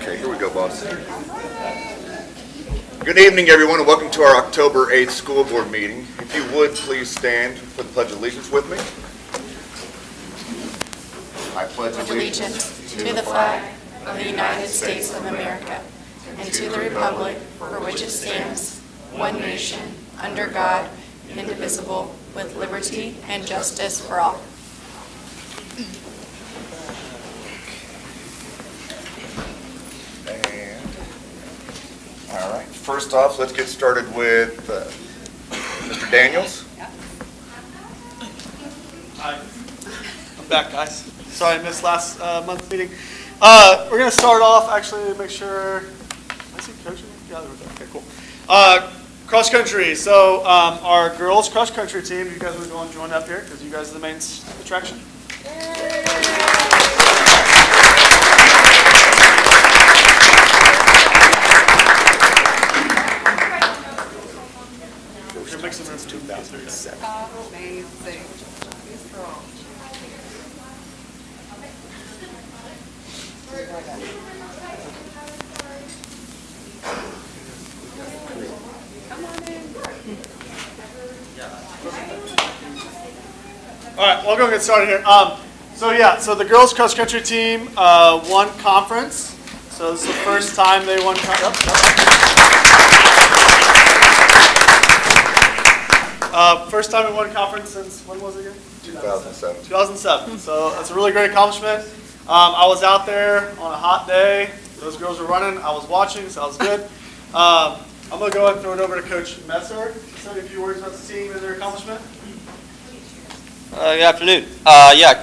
Okay, here we go, boss. Good evening, everyone, and welcome to our October 8th school board meeting. If you would, please stand for the Pledge of Allegiance with me. I pledge allegiance to the flag of the United States of America and to the republic for which it stands, one nation, under God, indivisible, with liberty and justice for all. All right, first off, let's get started with Mr. Daniels. Hi. I'm back, guys. Sorry I missed last month's meeting. We're going to start off, actually, make sure, I see coaching? Yeah, there we go. Okay, cool. Cross country. So our girls cross country team, you guys would go and join up here because you guys are the main attraction. You're mixing rooms 2007. Amazing. All right, we'll go get started here. So the girls cross country team won conference. So this is the first time they won. First time we won conference since when was it again? 2007. 2007. So that's a really great accomplishment. I was out there on a hot day. Those girls were running. I was watching, so that was good. I'm going to go ahead and throw it over to Coach Messer to say a few words about the team and their accomplishment. Good afternoon.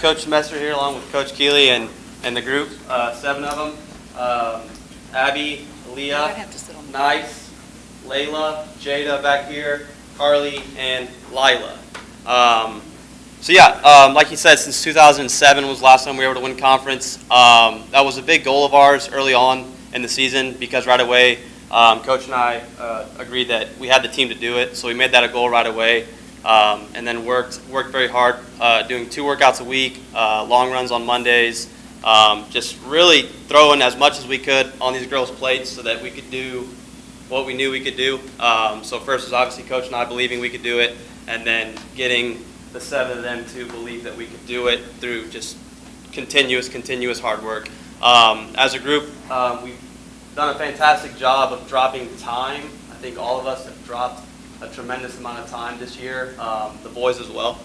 Coach Messer here along with Coach Keeley and the group, 7 of them. Abby, Leah, Nice, Layla, Jada back here, Carly, and Lila. Like he said, since 2007 was the last time we were able to win conference. That was a big goal of ours early on in the season because right away, Coach and I agreed that we had the team to do it, so we made that a goal right away. And then worked very hard, doing 2 workouts a week, long runs on Mondays, just really throwing as much as we could on these girls' plates so that we could do what we knew we could do. So first was obviously Coach and I believing we could do it, and then getting the 7 of them to believe that we could do it through just continuous hard work. As a group, we've done a fantastic job of dropping time. I think all of us have dropped a tremendous amount of time this year, the boys as well.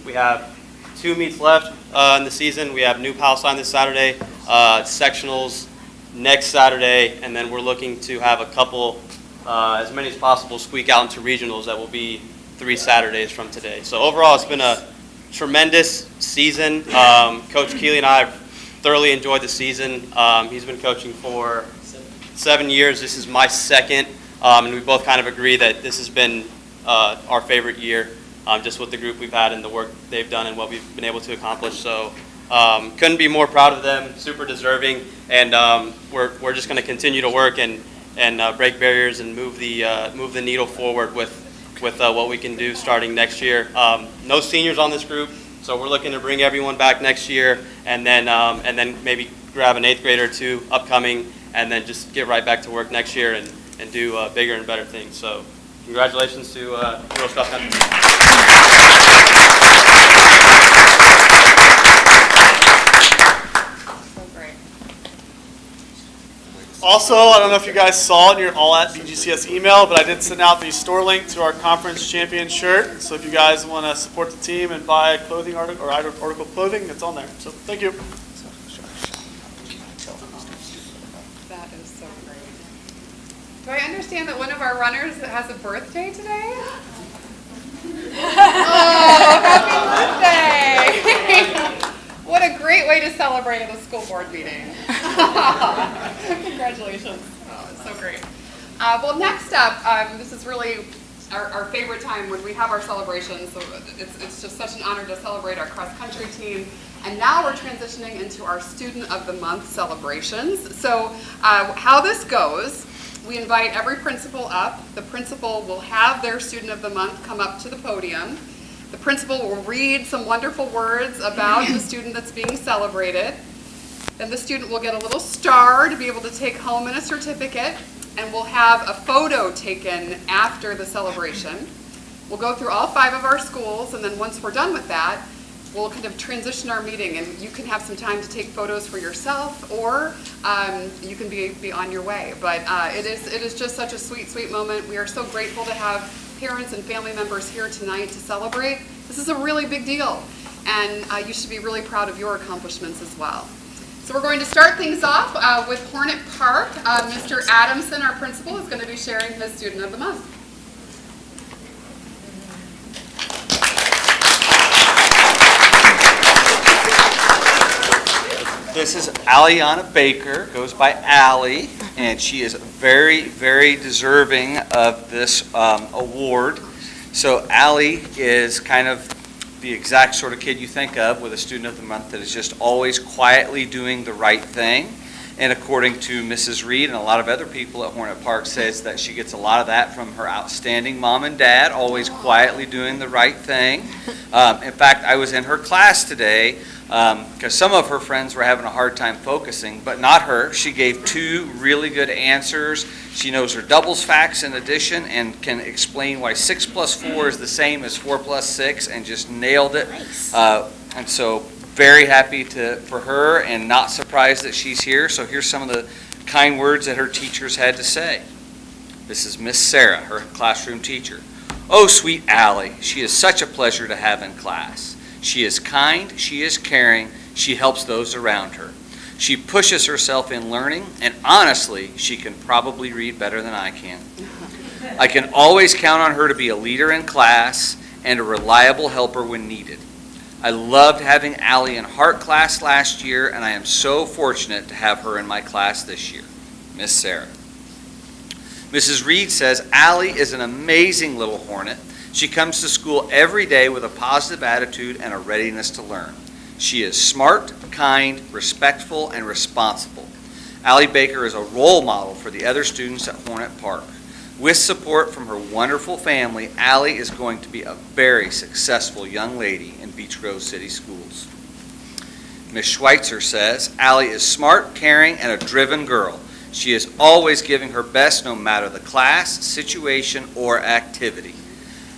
We have 2 meets left in the season. We have New Palestine this Saturday, sectionals next Saturday, and then we're looking to have a couple, as many as possible, squeak out into regionals that will be 3 Saturdays from today. So overall, it's been a tremendous season. Coach Keeley and I have thoroughly enjoyed the season. He's been coaching for 7 years. This is my second. And we both kind of agree that this has been our favorite year, just with the group we've had and the work they've done and what we've been able to accomplish. So couldn't be more proud of them, super deserving, and we're just going to continue to work and break barriers and move the needle forward with what we can do starting next year. No seniors on this group, so we're looking to bring everyone back next year, and then maybe grab an 8th grader or 2 upcoming, and then just get right back to work next year and do bigger and better things. So congratulations to Girls Cross Country. So great. Also, I don't know if you guys saw it in your All at BGCS email, but I did send out the store link to our conference champion shirt. So if you guys want to support the team and buy a clothing article or article of clothing, it's on there. So thank you. That is so great. Do I understand that one of our runners has a birthday today? Oh, happy birthday! What a great way to celebrate at a school board meeting. Congratulations. Oh, it's so great. Well, next up, this is really our favorite time when we have our celebrations. So it's just such an honor to celebrate our cross-country team. And now we're transitioning into our Student of the Month celebrations. So how this goes, we invite every principal up. The principal will have their Student of the Month come up to the podium. The principal will read some wonderful words about the student that's being celebrated. Then the student will get a little star to be able to take home and a certificate, and we'll have a photo taken after the celebration. We'll go through all 5 of our schools, and then once we're done with that, we'll kind of transition our meeting, and you can have some time to take photos for yourself, or you can be on your way. But it is just such a sweet, sweet moment. We are so grateful to have parents and family members here tonight to celebrate. This is a really big deal, and you should be really proud of your accomplishments as well. So we're going to start things off with Hornet Park. Mr. Adamson, our principal, is going to be sharing his Student of the Month. This is Aliana Baker, goes by Allie, and she is very, very deserving of this award. So Allie is kind of the exact sort of kid you think of with a Student of the Month that is just always quietly doing the right thing. And according to Mrs. Reed and a lot of other people at Hornet Park, says that she gets a lot of that from her outstanding mom and dad, always quietly doing the right thing. In fact, I was in her class today because some of her friends were having a hard time focusing, but not her. She gave 2 really good answers. She knows her doubles, facts, and addition, and can explain why 6 plus 4 is the same as 4 plus 6, and just nailed it. Nice. And so very happy for her, and not surprised that she's here. So here's some of the kind words that her teachers had to say. This is Miss Sarah, her classroom teacher. "Oh, sweet Allie, she is such a pleasure to have in class. She is kind, she is caring, she helps those around her. She pushes herself in learning, and honestly, she can probably read better than I can. I can always count on her to be a leader in class and a reliable helper when needed. I loved having Allie in Heart class last year, and I am so fortunate to have her in my class this year. Miss Sarah." Mrs. Reed says, "Allie is an amazing little hornet. She comes to school every day with a positive attitude and a readiness to learn. She is smart, kind, respectful, and responsible. Allie Baker is a role model for the other students at Hornet Park. With support from her wonderful family, Allie is going to be a very successful young lady in Beech Grove City Schools." Ms. Schweitzer says, "Allie is smart, caring, and a driven girl. She is always giving her best no matter the class, situation, or activity.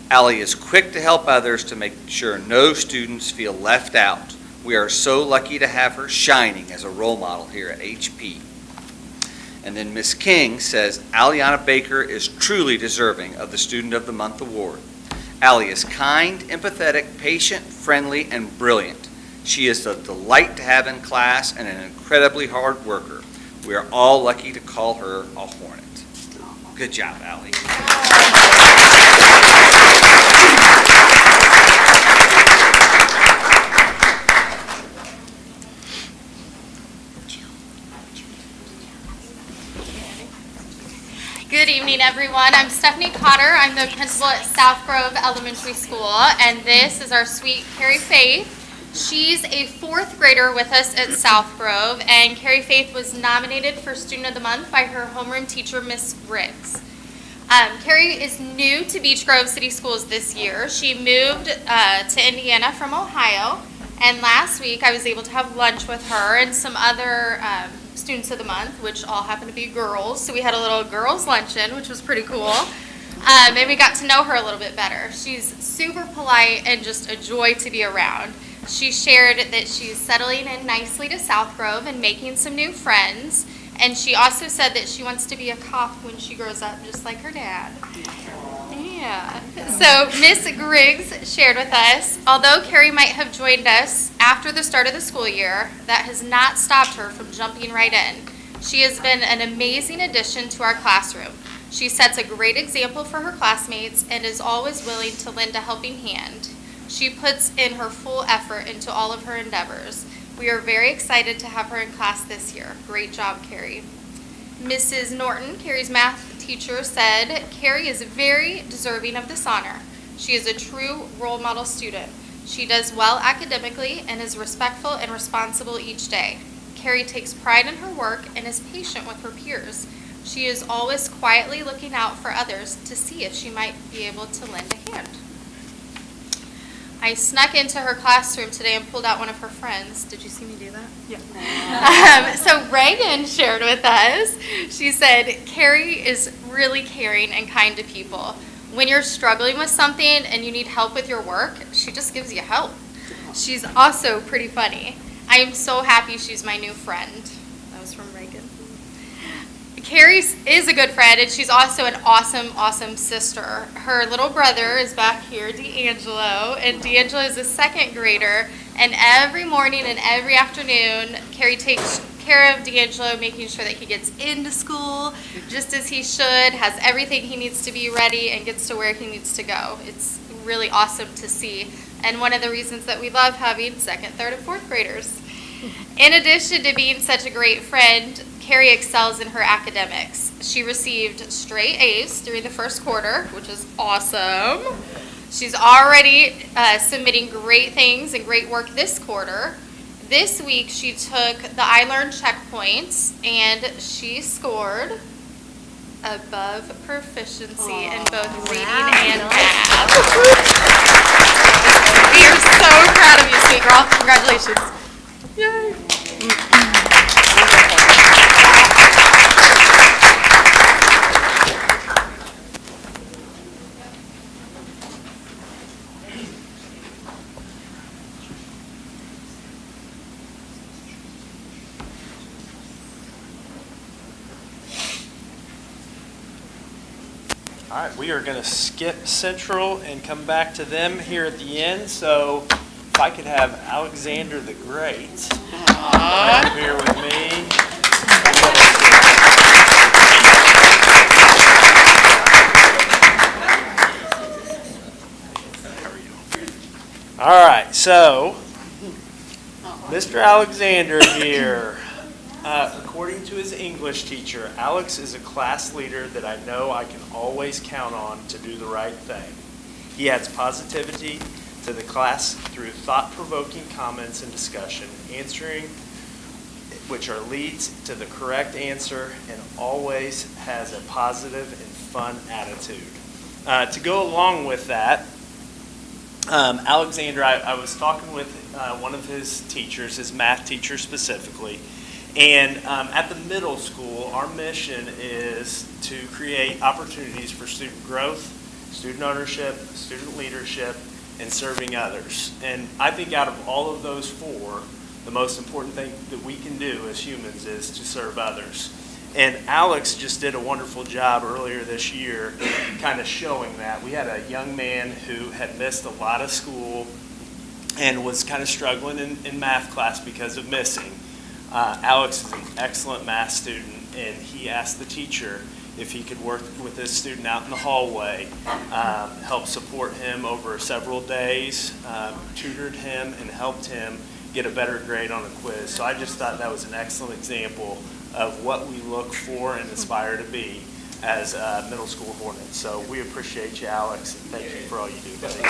Allie is quick to help others to make sure no students feel left out. We are so lucky to have her shining as a role model here at HP." And then Miss King says, "Aliana Baker is truly deserving of the Student of the Month award. Allie is kind, empathetic, patient, friendly, and brilliant. She is a delight to have in class and an incredibly hard worker. We are all lucky to call her a hornet." Good job, Allie. Good evening, everyone. I'm Stephanie Cotter. I'm the principal at South Grove Elementary School, and this is our sweet Carrie Faith. She's a 4th grader with us at South Grove, and Carrie Faith was nominated for Student of the Month by her homeroom teacher, Miss Griggs. Carrie is new to Beech Grove City Schools this year. She moved to Indiana from Ohio, and last week I was able to have lunch with her and some other Students of the Month, which all happen to be girls. So we had a little girls' luncheon, which was pretty cool. And we got to know her a little bit better. She's super polite and just a joy to be around. She shared that she's settling in nicely to South Grove and making some new friends. And she also said that she wants to be a cop when she grows up, just like her dad. Yeah. So Miss Griggs shared with us, although Carrie might have joined us after the start of the school year, that has not stopped her from jumping right in. She has been an amazing addition to our classroom. She sets a great example for her classmates and is always willing to lend a helping hand. She puts in her full effort into all of her endeavors. We are very excited to have her in class this year. Great job, Carrie. Mrs. Norton, Carrie's math teacher, said Carrie is very deserving of this honor. She is a true role model student. She does well academically and is respectful and responsible each day. Carrie takes pride in her work and is patient with her peers. She is always quietly looking out for others to see if she might be able to lend a hand. I snuck into her classroom today and pulled out one of her friends. Did you see me do that? Yeah. So Reagan shared with us, she said, Carrie is really caring and kind to people. When you're struggling with something and you need help with your work, she just gives you help. She's also pretty funny. I am so happy she's my new friend. That was from Reagan. Carrie is a good friend, and she's also an awesome, awesome sister. Her little brother is back here, D'Angelo, and D'Angelo is a second grader, and every morning and every afternoon, Carrie takes care of D'Angelo, making sure that he gets into school just as he should, has everything he needs to be ready, and gets to where he needs to go. It's really awesome to see, and one of the reasons that we love having second, third, and fourth graders. In addition to being such a great friend, Carrie excels in her academics. She received straight A's during the first quarter, which is awesome. She's already submitting great things and great work this quarter. This week, she took the iLearn checkpoints, and she scored above proficiency in both reading and math. We are so proud of you, sweet girl. Congratulations. Yay. All right, we are going to skip Central and come back to them here at the end. So if I could have Alexander the Great up here with me. All right, so Mr. Alexander here. According to his English teacher, Alex is a class leader that I know I can always count on to do the right thing. He adds positivity to the class through thought-provoking comments and discussion, answering which are leads to the correct answer, and always has a positive and fun attitude. To go along with that, Alexander, I was talking with one of his teachers, his math teacher specifically, and at the middle school, our mission is to create opportunities for student growth, student ownership, student leadership, and serving others. And I think out of all of those four, the most important thing that we can do as humans is to serve others. And Alex just did a wonderful job earlier this year kind of showing that. We had a young man who had missed a lot of school and was kind of struggling in math class because of missing. Alex is an excellent math student, and he asked the teacher if he could work with this student out in the hallway, help support him over several days, tutored him, and helped him get a better grade on a quiz. So I just thought that was an excellent example of what we look for and aspire to be as middle school Hornets. So we appreciate you, Alex, and thank you for all you do, buddy.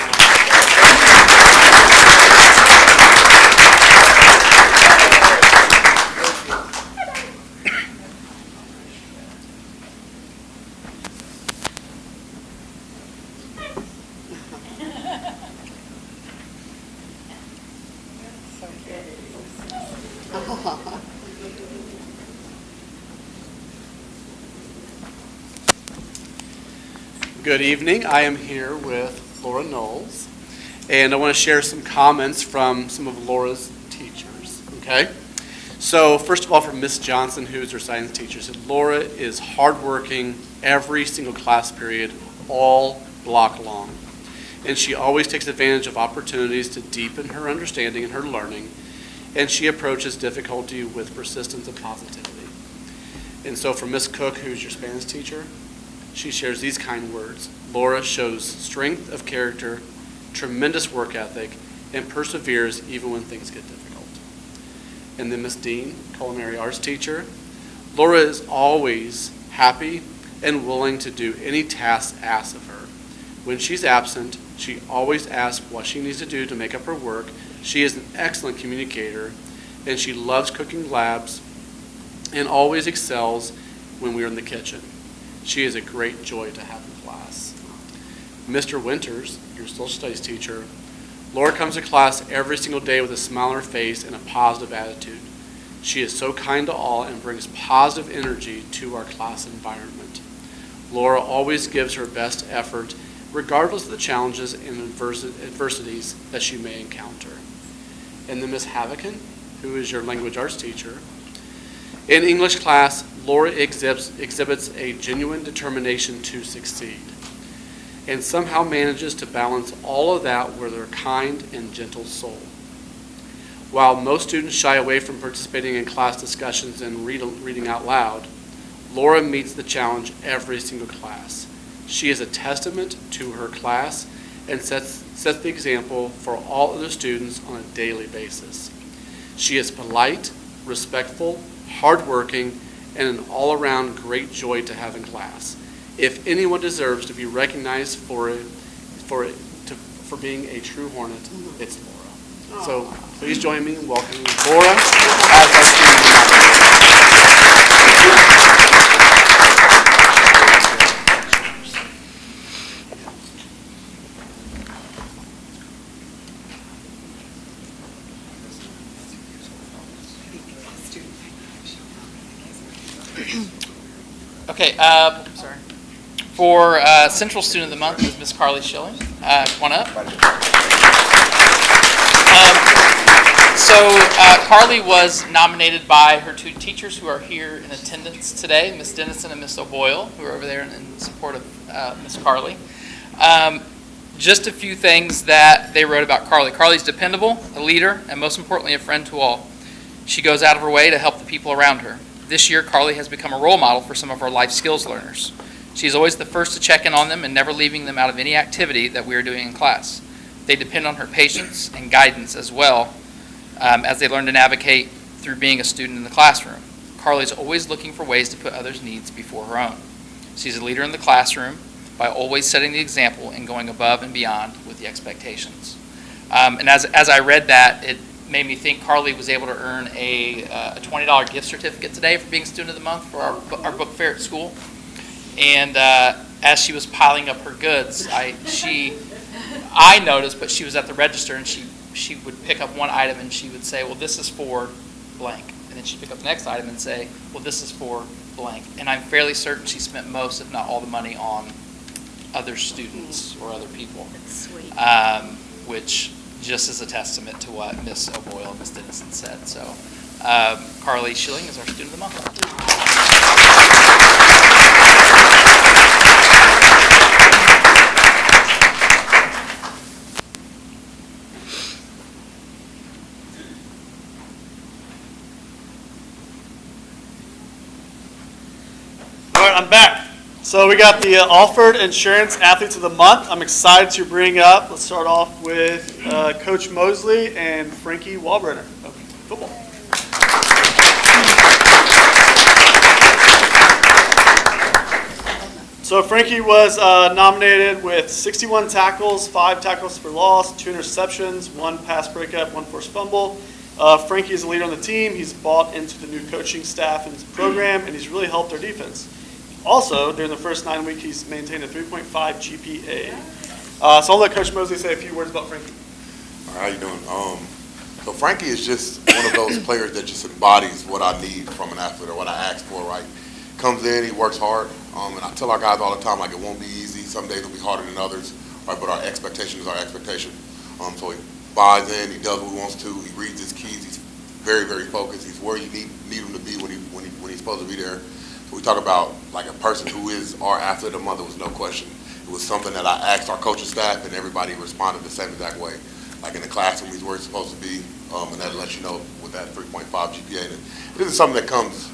Good evening. I am here with Laura Knowles, and I want to share some comments from some of Laura's teachers, okay? So first of all, from Miss Johnson, who's her science teacher, said Laura is hardworking every single class period, all block long. And she always takes advantage of opportunities to deepen her understanding and her learning, and she approaches difficulty with persistence and positivity. And so from Miss Cook, who's your Spanish teacher, she shares these kind words. Laura shows strength of character, tremendous work ethic, and perseveres even when things get difficult. And then Miss Dean, culinary arts teacher, Laura is always happy and willing to do any task asked of her. When she's absent, she always asks what she needs to do to make up her work. She is an excellent communicator, and she loves cooking labs and always excels when we are in the kitchen. She is a great joy to have in class. Mr. Winters, your social studies teacher, Laura comes to class every single day with a smile on her face and a positive attitude. She is so kind to all and brings positive energy to our class environment. Laura always gives her best effort, regardless of the challenges and adversities that she may encounter. And then Ms. Havican, who is your language arts teacher. In English class, Laura exhibits a genuine determination to succeed and somehow manages to balance all of that with her kind and gentle soul. While most students shy away from participating in class discussions and reading out loud, Laura meets the challenge every single class. She is a testament to her class and sets the example for all other students on a daily basis. She is polite, respectful, hardworking, and an all-around great joy to have in class. If anyone deserves to be recognized for being a true Hornet, it's Laura. So please join me in welcoming Laura as our student. Okay, sorry. For Central Student of the Month is Miss Carly Schilling. Come on up. Carly was nominated by her two teachers who are here in attendance today, Miss Dennison and Miss O'Boyle, who are over there in support of Miss Carly. Just a few things that they wrote about Carly. Carly's dependable, a leader, and most importantly, a friend to all. She goes out of her way to help the people around her. This year, Carly has become a role model for some of our life skills learners. She's always the first to check in on them and never leaving them out of any activity that we are doing in class. They depend on her patience and guidance as well as they learn to navigate through being a student in the classroom. Carly's always looking for ways to put others' needs before her own. She's a leader in the classroom by always setting the example and going above and beyond with the expectations. And as I read that, it made me think Carly was able to earn a $20 gift certificate today for being Student of the Month for our book fair at school. And as she was piling up her goods, I noticed, but she was at the register and she would pick up one item and she would say, well, this is for blank. And then she'd pick up the next item and say, well, this is for blank. And I'm fairly certain she spent most, if not all, the money on other students or other people. That's sweet. Which just is a testament to what Miss O'Boyle and Miss Dennison said. So Carly Schilling is our Student of the Month. All right, I'm back. So we got the Alford Insurance Athletes of the Month. I'm excited to bring up, let's start off with Coach Mosley and Frankie Walbrenner of football. So Frankie was nominated with 61 tackles, 5 tackles for loss, 2 interceptions, 1 pass breakup, 1 forced fumble. Frankie is a leader on the team. He's bought into the new coaching staff and program, and he's really helped our defense. Also, during the first 9 weeks, he's maintained a 3.5 GPA. So I'll let Coach Mosley say a few words about Frankie. All right, how you doing? So Frankie is just one of those players that just embodies what I need from an athlete or what I ask for, right? Comes in, he works hard, and I tell our guys all the time, like, it won't be easy. Some days it'll be harder than others, right? But our expectation is our expectation. So he buys in, he does what he wants to, he reads his keys, he's very, very focused. He's where you need him to be when he's supposed to be there. So we talk about like a person who is our athlete of the month. There was no question. It was something that I asked our coaching staff, and everybody responded the same exact way. Like in the classroom, he's where he's supposed to be, and that lets you know with that 3.5 GPA. And it isn't something that comes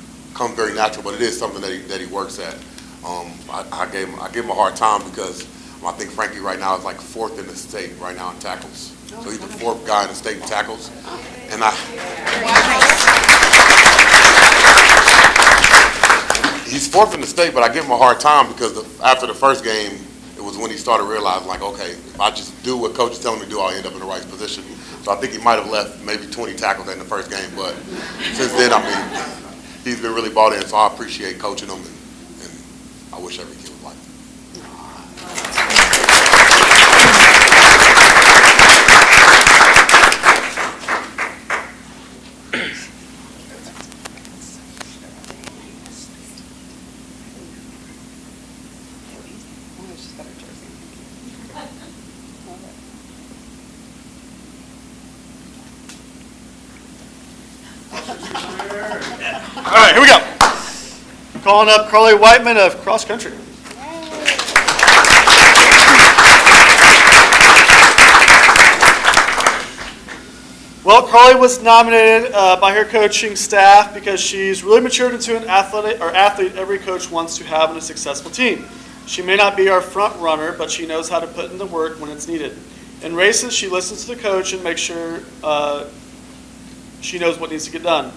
very natural, but it is something that he works at. I gave him a hard time because I think Frankie right now is like 4th in the state right now in tackles. So he's the 4th guy in the state in tackles. And he's 4th in the state, but I give him a hard time because after the first game, it was when he started realizing, like, okay, if I just do what coach is telling me to do, I'll end up in the right position. So I think he might have left maybe 20 tackles in the first game, but since then, I mean, he's been really bought in, so I appreciate coaching him, and I wish every kid was like that. All right, here we go. Calling up Carly Whiteman of cross country. Well, Carly was nominated by her coaching staff because she's really matured into an athlete every coach wants to have in a successful team. She may not be our front runner, but she knows how to put in the work when it's needed. In races, she listens to the coach and makes sure she knows what needs to get done.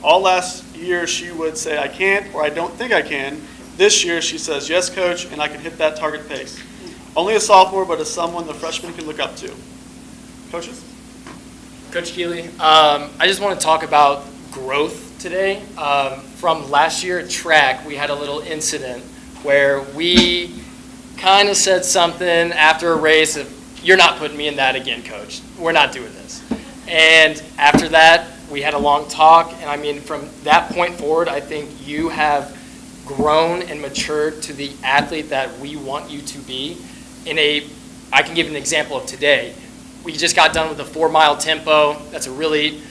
All last year, she would say, I can't, or I don't think I can. This year, she says, yes, coach, and I can hit that target pace. Only a sophomore, but as someone the freshmen can look up to. Coaches? Coach Keeley, I just want to talk about growth today. From last year at track, we had a little incident where we kind of said something after a race of, you're not putting me in that again, coach. We're not doing this. And after that, we had a long talk. And I mean, from that point forward, I think you have grown and matured to the athlete that we want you to be. I can give an example of today. We just got done with a 4-mile tempo. That's a really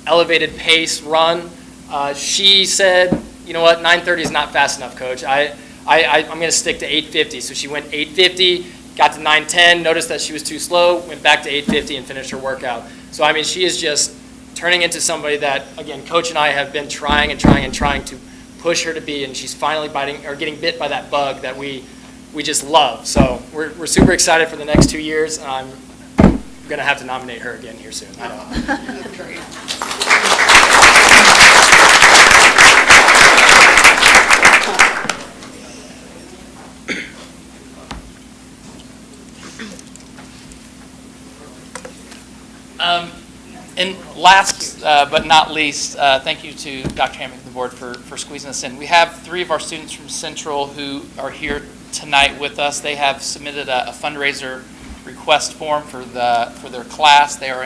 elevated pace run. She said, you know what, 9:30 is not fast enough, coach. I'm going to stick to 8:50. So she went 8:50, got to 9:10, noticed that she was too slow, went back to 8:50 and finished her workout. So I mean, she is just turning into somebody that, again, coach and I have been trying to push her to be, and she's finally getting bit by that bug that we just love. So we're super excited for the next 2 years. I'm going to have to nominate her again here soon. I know. That's great. And last but not least, thank you to Dr. Hammock and the board for squeezing us in. We have 3 of our students from Central who are here tonight with us. They have submitted a fundraiser request form for their class. They're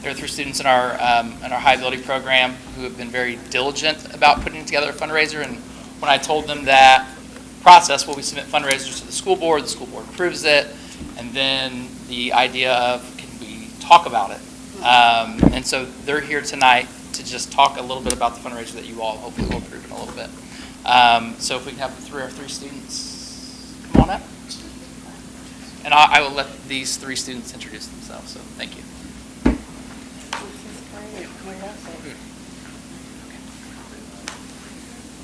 3 students in our high ability program who have been very diligent about putting together a fundraiser. And when I told them that process, well, we submit fundraisers to the school board approves it, and then the idea of, can we talk about it? And so they're here tonight to just talk a little bit about the fundraiser that you all hopefully will approve in a little bit. So if we can have our 3 students come on up. And I will let these 3 students introduce themselves, so thank you.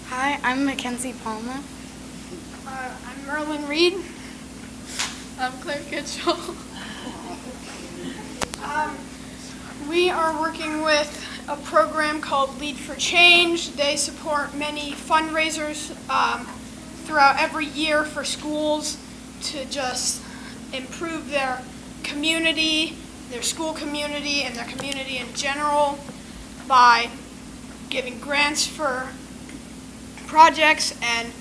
Hi, I'm Mackenzie Palma. I'm Merlin Reed. I'm Claire Kitchell. We are working with a program called Lead for Change. They support many fundraisers throughout every year for schools to just improve their community, their school community, and their community in general by giving grants for projects. And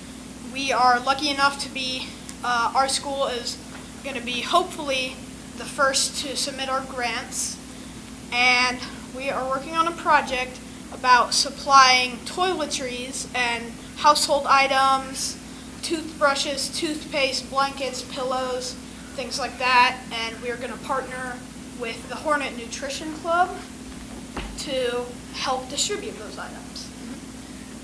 we are lucky enough to be, our school is going to be hopefully the first to submit our grants. And we are working on a project about supplying toiletries and household items, toothbrushes, toothpaste, blankets, pillows, things like that. And we are going to partner with the Hornet Nutrition Club to help distribute those items.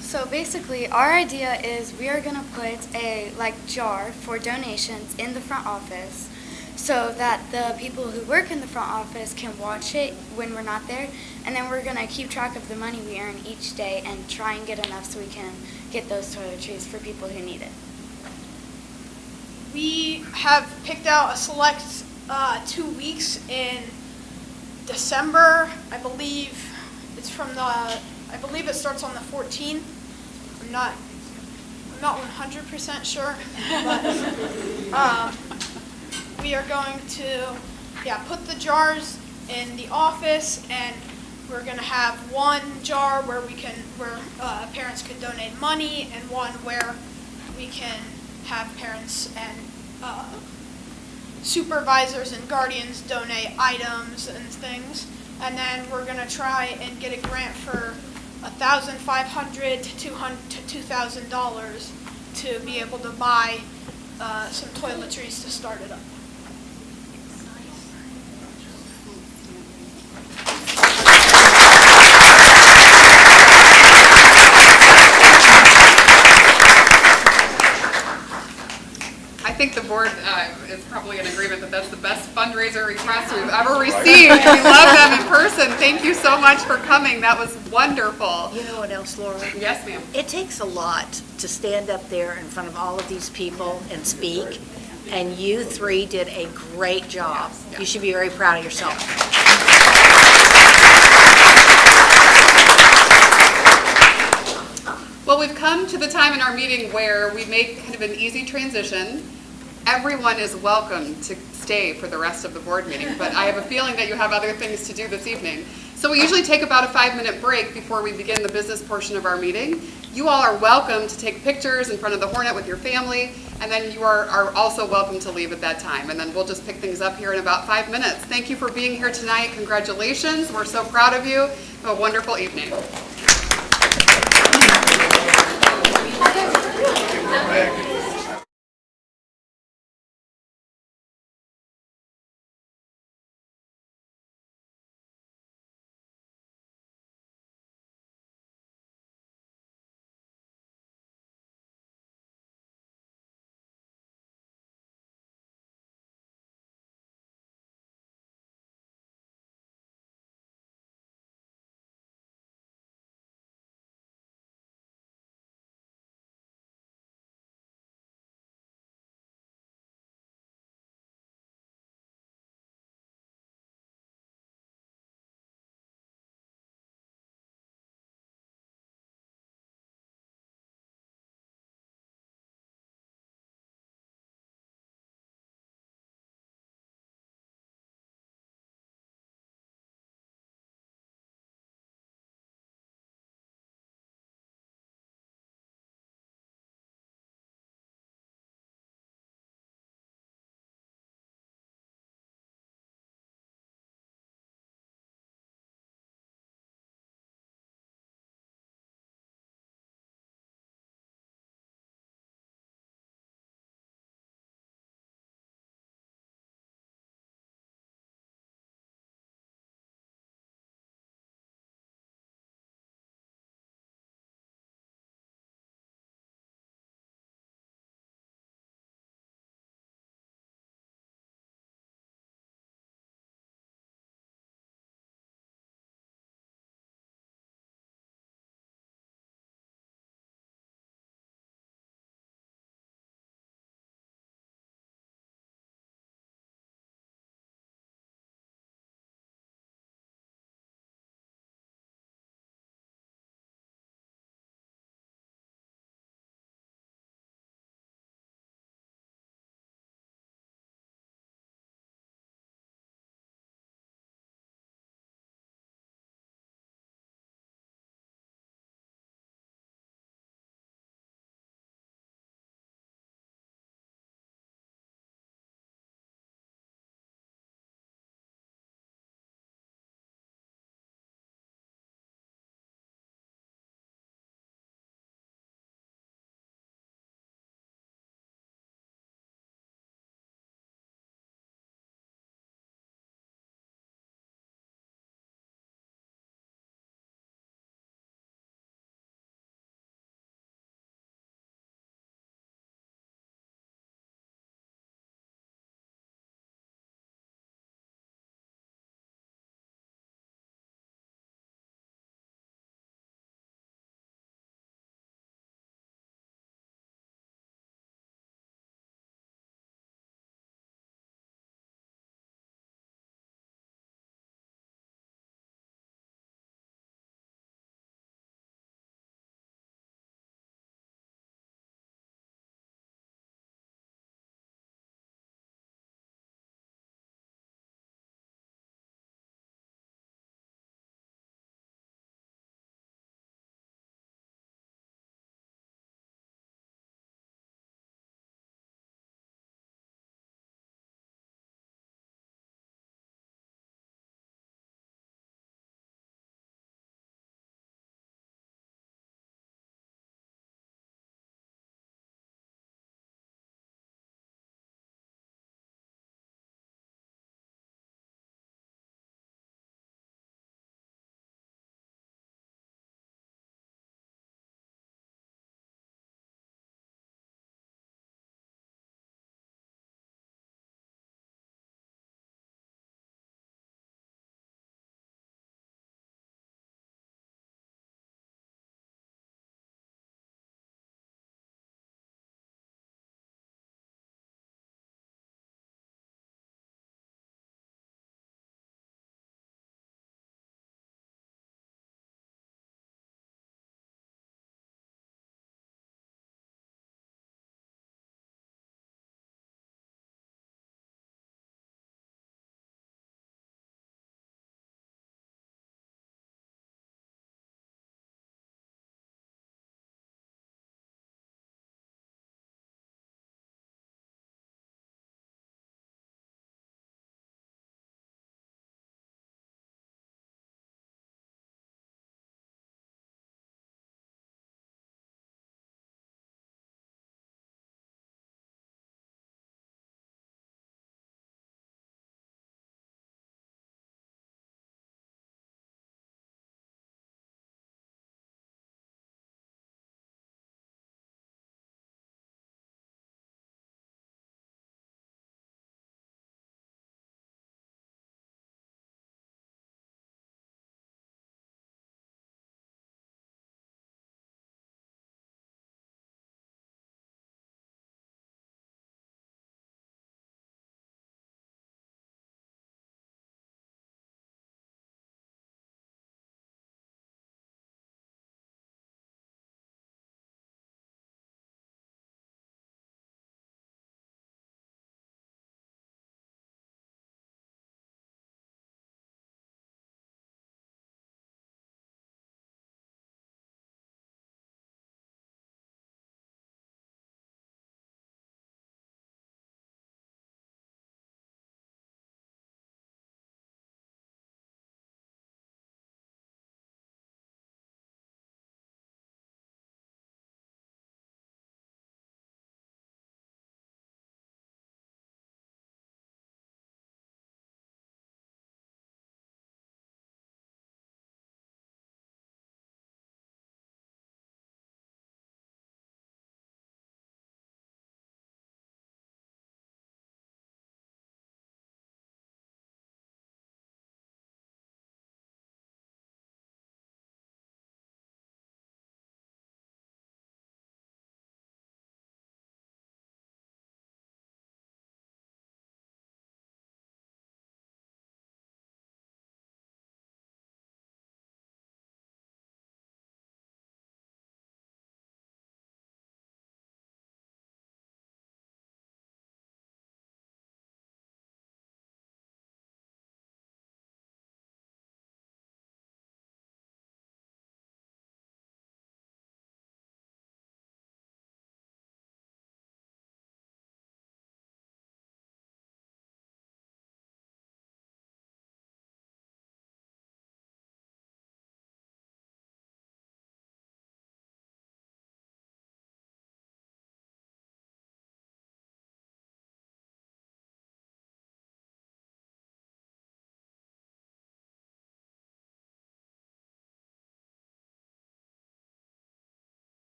So basically, our idea is we are going to put a jar for donations in the front office so that the people who work in the front office can watch it when we're not there, and then we're going to keep track of the money we earn each day and try and get enough so we can get those toiletries for people who need it. We have picked out a select 2 weeks in December. I believe it starts on the 14th. I'm not 100% sure, but we are going to put the jars in the office, and we're going to have one jar where parents could donate money, and one where we can have parents and supervisors and guardians donate items and things. And then we're going to try and get a grant for $1,500 to $2,000 to be able to buy some toiletries to start it up. board is probably in agreement that that's the best fundraiser request we've ever received. We love them in person. Thank you so much for coming. That was wonderful. You know what else, Laura? Yes, ma'am. It takes a lot to stand up there in front of all of these people and speak, and you three did a great job. You should be very proud of yourself. Well, we've come to the time in our meeting where we make kind of an easy transition. Everyone is welcome to stay for the rest of the board meeting, but I have a feeling that you have other things to do this evening. So we usually take about a 5-minute break before we begin the business portion of our meeting. You all are welcome to take pictures in front of the Hornet with your family, and then you are also welcome to leave at that time. And then we'll just pick things up here in about 5 minutes. Thank you for being here tonight. Congratulations. We're so proud of you. Have a wonderful evening.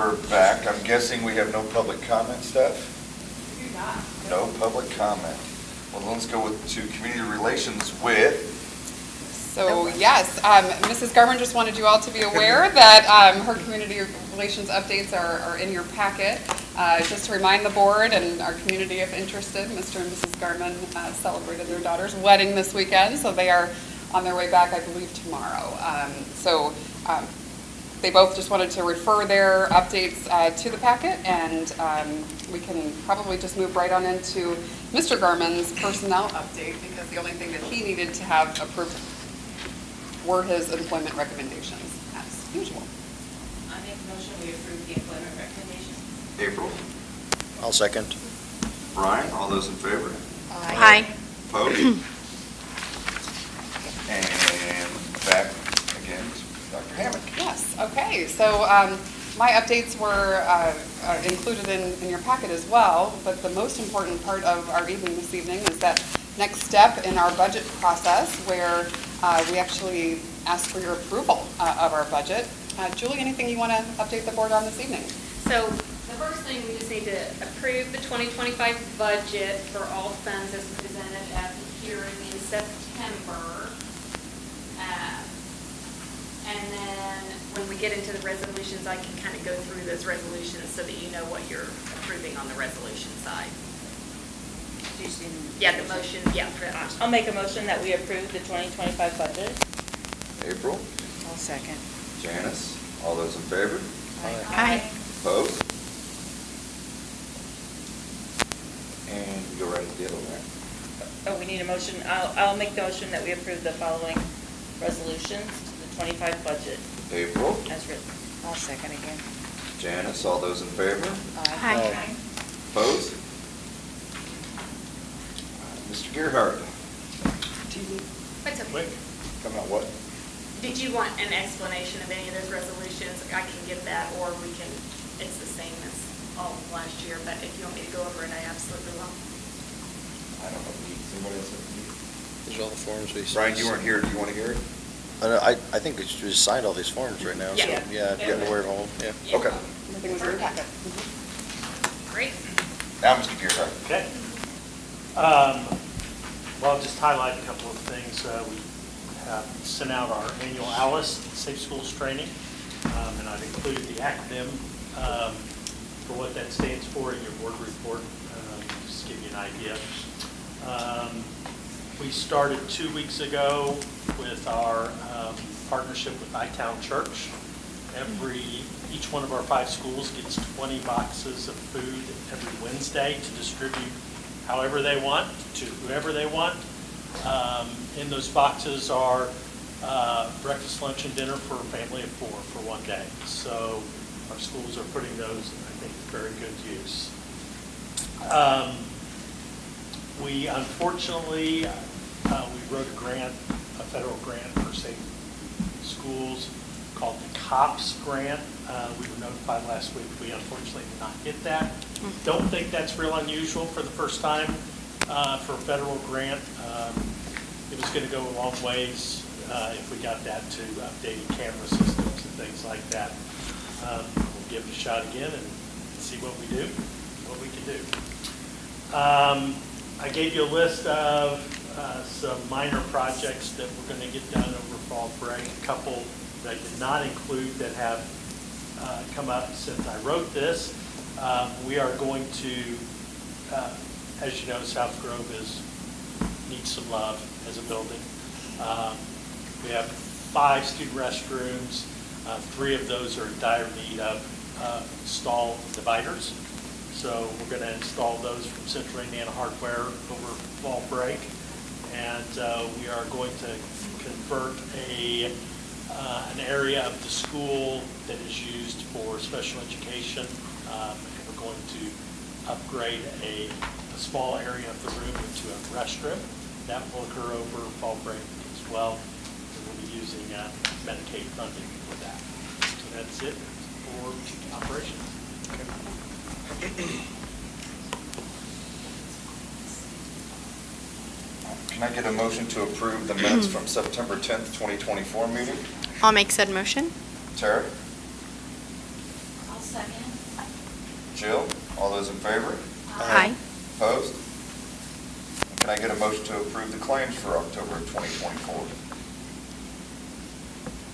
we're back. I'm guessing we have no public comment, Steph? No public comment. Well, let's go to community relations with, So yes, Mrs. Garman just wanted you all to be aware that her community relations updates are in your packet. Just to remind the board and our community if interested, Mr. and Mrs. Garman celebrated their daughter's wedding this weekend, so they are on their way back, I believe, tomorrow. They both just wanted to refer their updates to the packet, and we can probably just move right on into Mr. Garman's personnel update, because the only thing that he needed to have approved were his employment recommendations, as usual. I make a motion we approve the employment recommendations. April, I'll second. Brian, all those in favor? Aye. Opposed? And back again to Dr. Hammond. Yes, okay, so my updates were included in your packet as well, but the most important part of our evening this evening is that next step in our budget process where we actually ask for your approval of our budget. Julie, anything you want to update the board on this evening? So the first thing, we just need to approve the 2025 budget for all funds as presented at the hearing in September. And then when we get into the resolutions, I can kind of go through those resolutions so that you know what you're approving on the resolution side. Yeah, the motion, yeah. I'll make a motion that we approve the 2025 budget. April, I'll second. Janice, all those in favor? Aye. Opposed? And you go right to the other one. Oh, we need a motion. I'll make the motion that we approve the following resolutions to the 25 budget April, as written. I'll second again. Janice, all those in favor? Aye. Opposed? Mr. Gerhard. That's okay. Wait, come on, what? Did you want an explanation of any of those resolutions? I can give that, or we can, it's the same as all of last year, but if you want me to go over it, I absolutely will. I don't know. Anybody else have any? These are all the forms we. Brian, you weren't here. Do you want to hear it? I think we just signed all these forms right now, so, Yeah. getting aware of all, yeah. Okay. Everything was in your packet. Great. Now, Mr. Gerhard. Okay. Well, I'll just highlight a couple of things. We have sent out our annual ALICE Safe Schools training, and I've included the acronym for what that stands for in your board report, just to give you an idea. We started 2 weeks ago with our partnership with iTown Church. Each one of our 5 schools gets 20 boxes of food every Wednesday to distribute however they want, to whoever they want. In those boxes are breakfast, lunch, and dinner for a family of 4 for one day. So our schools are putting those, I think, to very good use. We unfortunately, we wrote a federal grant for safe schools called the COPS grant. We were notified last week. We unfortunately did not get that. Don't think that's real unusual for the first time for a federal grant. It was going to go a long ways if we got that to updating camera systems and things like that. We'll give it a shot again and see what we do, what we can do. I gave you a list of some minor projects that we're going to get done over fall break. A couple that I did not include that have come up since I wrote this. We are going to, as you know, South Grove needs some love as a building. We have 5 student restrooms. 3 of those are in dire need of stall dividers. So we're going to install those from Central Indiana Hardware over fall break. And we are going to convert an area of the school that is used for special education. And we're going to upgrade a small area of the room into a restroom. That will occur over fall break as well. And we'll be using Medicaid funding for that. So that's it for operations. Can I get a motion to approve the minutes from September 10th, 2024 meeting? I'll make said motion. Tara? I'll second. Jill, all those in favor? Aye. Opposed? And can I get a motion to approve the claims for October of 2024?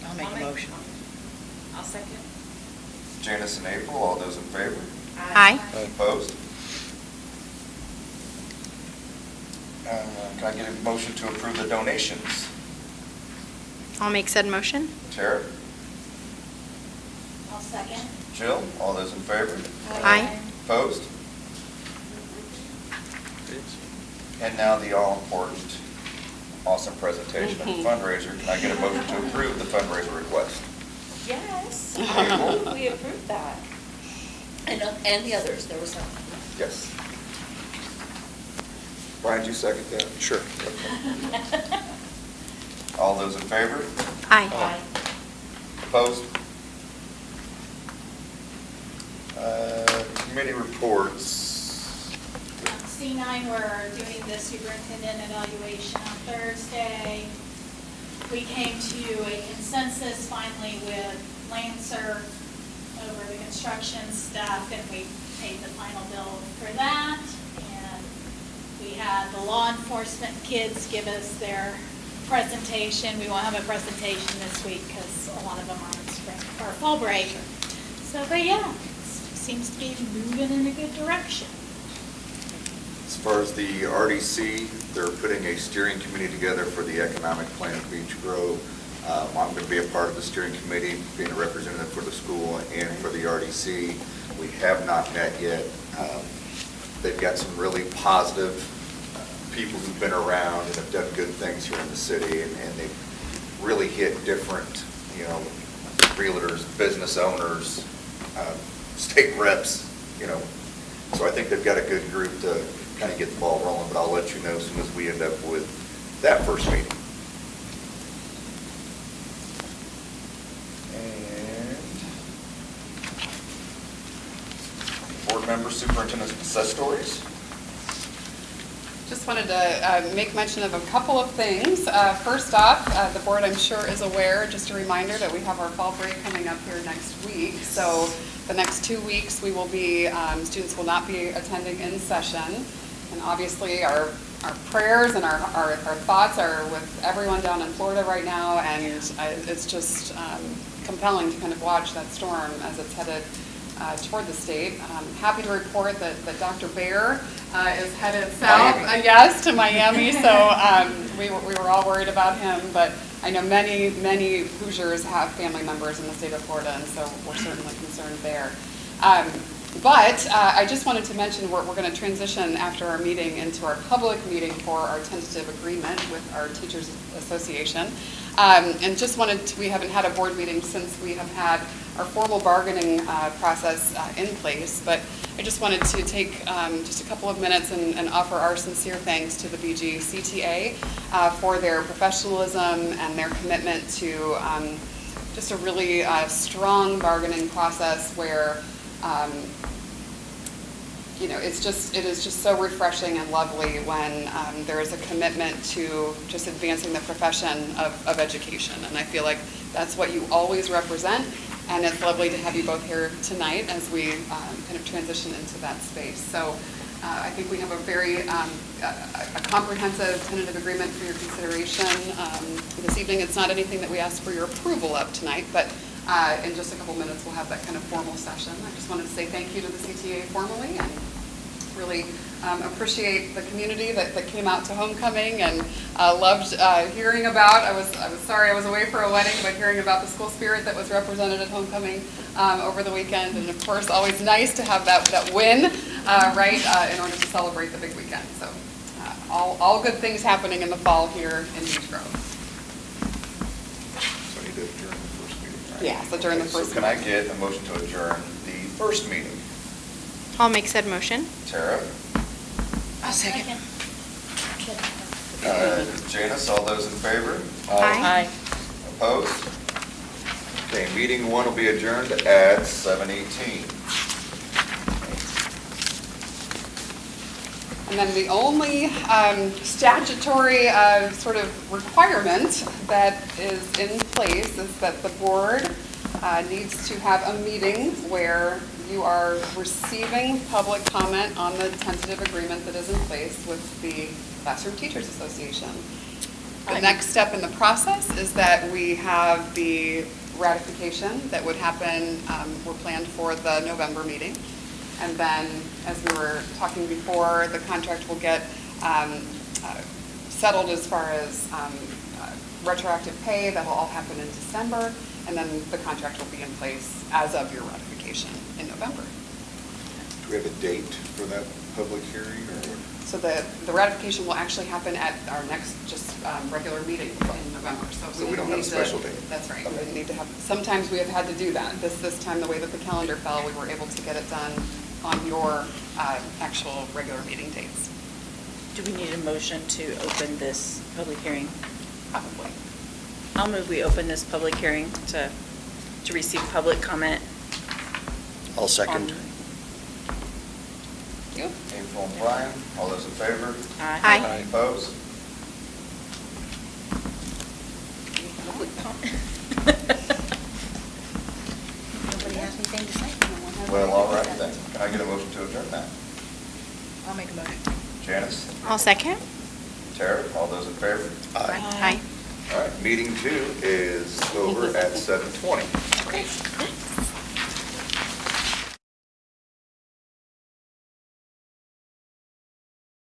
I'll make a motion. I'll second. Janice and April, all those in favor? Aye. Opposed? Can I get a motion to approve the donations? I'll make said motion. Tara? I'll second. Jill, all those in favor? Aye. Opposed? And now the all-important, awesome presentation of the fundraiser. Can I get a motion to approve the fundraiser request? Yes, April? we approved that. And the others, there was some. Yes. Brian, do you second that? Sure. All those in favor? Aye. Opposed? Committee reports. C9, we're doing the superintendent evaluation on Thursday. We came to a consensus finally with Lancer over the construction stuff, and we paid the final bill for that. And we had the law enforcement kids give us their presentation. We won't have a presentation this week because a lot of them are on spring or fall break. So, but yeah, it seems to be moving in a good direction. As far as the RDC, they're putting a steering committee together for the economic plan of Beech Grove. I'm going to be a part of the steering committee, being a representative for the school and for the RDC. We have not met yet. They've got some really positive people who've been around and have done good things here in the city, and they've really hit different, realtors, business owners, state reps, So I think they've got a good group to kind of get the ball rolling, but I'll let you know as soon as we end up with that first meeting. And board members, superintendent's success stories. Just wanted to make mention of a couple of things. First off, the board, I'm sure, is aware, just a reminder that we have our fall break coming up here next week. So the next 2 weeks, we will be, students will not be attending in session. And obviously, our prayers and our thoughts are with everyone down in Florida right now. And it's just compelling to kind of watch that storm as it's headed toward the state. Happy to report that Dr. Bear is headed south, yes, to Miami. So we were all worried about him, but I know many Hoosiers have family members in the state of Florida, and so we're certainly concerned there. But I just wanted to mention we're going to transition after our meeting into our public meeting for our tentative agreement with our Teachers Association. And just we haven't had a board meeting since we have had our formal bargaining process in place. But I just wanted to take just a couple of minutes and offer our sincere thanks to the BG CTA for their professionalism and their commitment to just a really strong bargaining process where it is just so refreshing and lovely when there is a commitment to just advancing the profession of education. And I feel like that's what you always represent. And it's lovely to have you both here tonight as we kind of transition into that space. So I think we have a very a comprehensive tentative agreement for your consideration this evening. It's not anything that we ask for your approval of tonight, but in just a couple minutes we'll have that kind of formal session. I just wanted to say thank you to the CTA formally and really appreciate the community that came out to homecoming and loved hearing about. I was sorry I was away for a wedding, but hearing about the school spirit that was represented at homecoming over the weekend, and of course always nice to have that win, in order to celebrate the big weekend. So all good things happening in the fall here in Beech Grove. So we need to adjourn the first meeting, right? Yeah, so during the first So can I get a motion to adjourn the first meeting? I'll make said motion. Tara? I'll second. Janice, all those in favor? Aye. Opposed? Okay, meeting one will be adjourned at 7:18. And then the only statutory sort of requirement that is in place is that the board needs to have a meeting where you are receiving public comment on the tentative agreement that is in place with the Classroom Teachers Association. The next step in the process is that we have the ratification that would happen, we're planned for the November meeting. And then, as we were talking before, the contract will get settled as far as retroactive pay. That will all happen in December. And then the contract will be in place as of your ratification in November. Do we have a date for that public hearing, or? So the ratification will actually happen at our next just regular meeting in November. So we don't have a special date? That's right. We need to have, sometimes we have had to do that. This time, the way that the calendar fell, we were able to get it done on your actual regular meeting dates. Do we need a motion to open this public hearing? Probably. I'll move we open this public hearing to receive public comment. I'll second. You? April and Brian, all those in favor? Aye. Any opposed? Public comment. Nobody has anything to say? Well, all right then. Can I get a motion to adjourn that? I'll make a motion. Janice? I'll second. Tara, all those in favor? Aye. All right, meeting 2 is over at 7:20. Great.